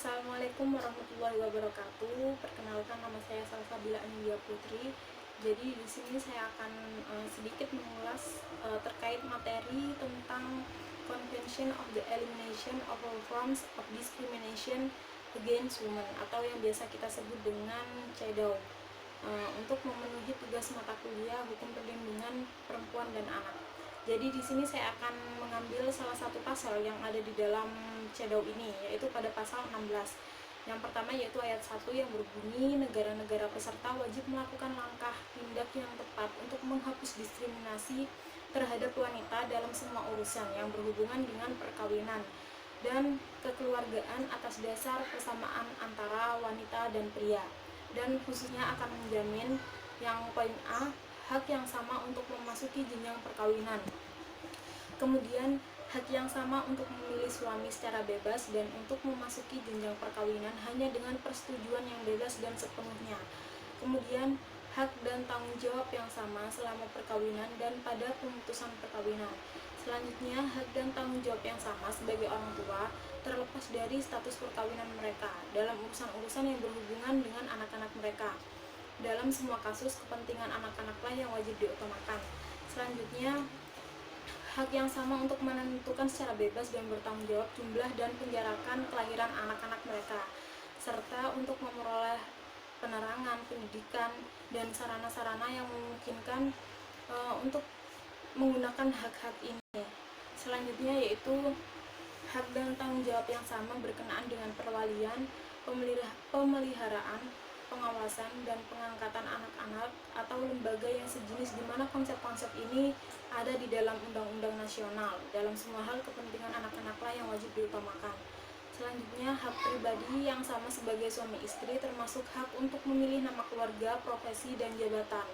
Assalamualaikum warahmatullahi wabarakatuh. Perkenalkan, nama saya Salsabila Anindya Putri. Jadi di sini saya akan sedikit mengulas terkait materi tentang Convention of the Elimination of All Forms of Discrimination Against Women, atau yang biasa kita sebut dengan CEDAW, untuk memenuhi tugas mata kuliah Hukum Perlindungan Perempuan dan Anak. Jadi di sini saya akan mengambil salah satu pasal yang ada di dalam CEDAW ini, yaitu pada pasal 16. Yang pertama yaitu ayat 1 yang berbunyi, negara-negara peserta wajib melakukan langkah tindak yang tepat untuk menghapus diskriminasi terhadap wanita dalam semua urusan yang berhubungan dengan perkawinan dan kekeluargaan atas dasar persamaan antara wanita dan pria, dan khususnya akan menjamin yang poin A, hak yang sama untuk memasuki jenjang perkawinan. Kemudian hak yang sama untuk memilih suami secara bebas dan untuk memasuki jenjang perkawinan hanya dengan persetujuan yang bebas dan sepenuhnya. Kemudian hak dan tanggung jawab yang sama selama perkawinan dan pada pemutusan perkawinan. Selanjutnya, hak dan tanggung jawab yang sama sebagai orang tua terlepas dari status perkawinan mereka dalam urusan-urusan yang berhubungan dengan anak-anak mereka. Dalam semua kasus, kepentingan anak-anaklah yang wajib diutamakan. Selanjutnya, hak yang sama untuk menentukan secara bebas dan bertanggung jawab jumlah dan penjarakan kelahiran anak-anak mereka, serta untuk memperoleh penerangan, pendidikan, dan sarana-sarana yang memungkinkan untuk menggunakan hak-hak ini. Selanjutnya yaitu hak dan tanggung jawab yang sama berkenaan dengan perwalian, pemeliharaan, pengawasan, dan pengangkatan anak-anak atau lembaga yang sejenis, di mana konsep-konsep ini ada di dalam undang-undang nasional. Dalam semua hal, kepentingan anak-anaklah yang wajib diutamakan. Selanjutnya, hak pribadi yang sama sebagai suami istri, termasuk hak untuk memilih nama keluarga, profesi, dan jabatan.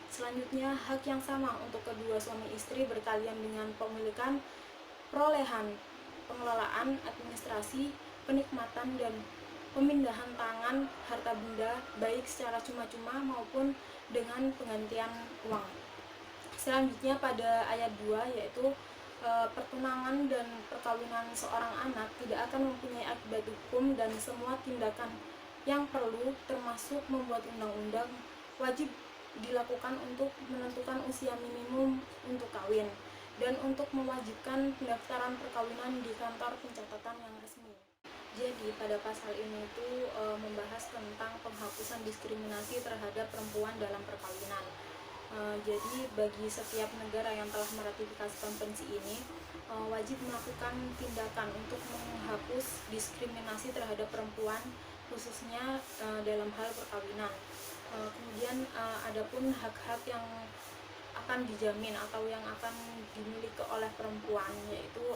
Selanjutnya, hak yang sama untuk kedua suami istri berkalian dengan pemilikan, perolehan, pengelolaan, administrasi, penikmatan, dan pemindahan tangan harta benda baik secara cuma-cuma maupun dengan penggantian uang. Selanjutnya pada ayat 2 yaitu pertunangan dan perkawinan seorang anak tidak akan mempunyai akibat hukum, dan semua tindakan yang perlu termasuk membuat undang-undang wajib dilakukan untuk menentukan usia minimum untuk kawin dan untuk mewajibkan pendaftaran perkawinan di kantor pencatatan yang resmi. Jadi pada pasal ini itu membahas tentang penghapusan diskriminasi terhadap perempuan dalam perkawinan. Jadi bagi setiap negara yang telah meratifikasi konvensi ini wajib melakukan tindakan untuk menghapus diskriminasi terhadap perempuan, khususnya dalam hal perkawinan. Kemudian adapun hak-hak yang akan dijamin atau yang akan dimiliki oleh perempuan, yaitu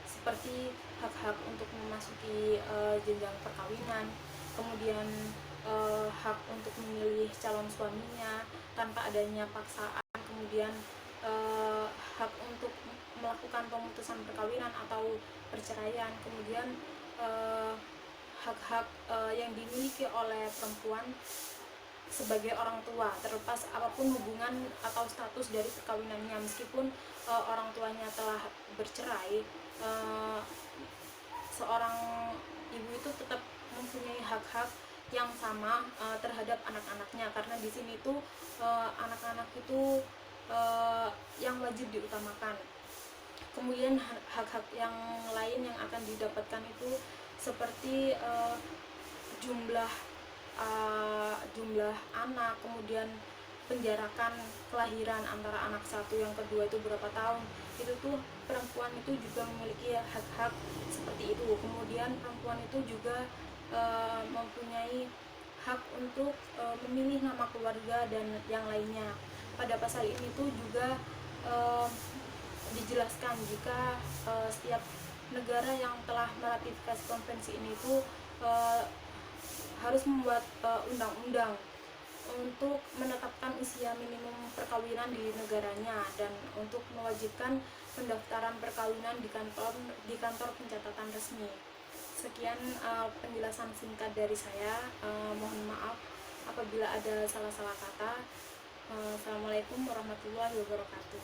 seperti hak-hak untuk memasuki jenjang perkawinan, kemudian hak untuk memilih calon suaminya tanpa adanya paksaan, kemudian hak untuk melakukan pemutusan perkawinan atau perceraian, kemudian hak-hak yang dimiliki oleh perempuan sebagai orang tua terlepas apapun hubungan atau status dari perkawinannya, meskipun orang tuanya telah bercerai, seorang ibu itu tetap mempunyai hak-hak yang sama terhadap anak-anaknya, karena di sini tuh anak-anak itu yang wajib diutamakan. Kemudian hak-hak yang lain yang akan didapatkan itu seperti jumlah anak, kemudian penjarakan kelahiran antara anak satu yang kedua itu berapa tahun, itu tuh perempuan itu juga memiliki hak-hak seperti itu. Kemudian perempuan itu juga mempunyai hak untuk memilih nama keluarga dan yang lainnya. Pada pasal ini tuh juga dijelaskan jika setiap negara yang telah meratifikasi konvensi ini itu harus membuat undang-undang untuk menetapkan usia minimum perkawinan di negaranya dan untuk mewajibkan pendaftaran perkawinan di kantor pencatatan resmi. Sekian penjelasan singkat dari saya. Mohon maaf apabila ada salah-salah kata. Assalamualaikum warahmatullahi wabarakatuh.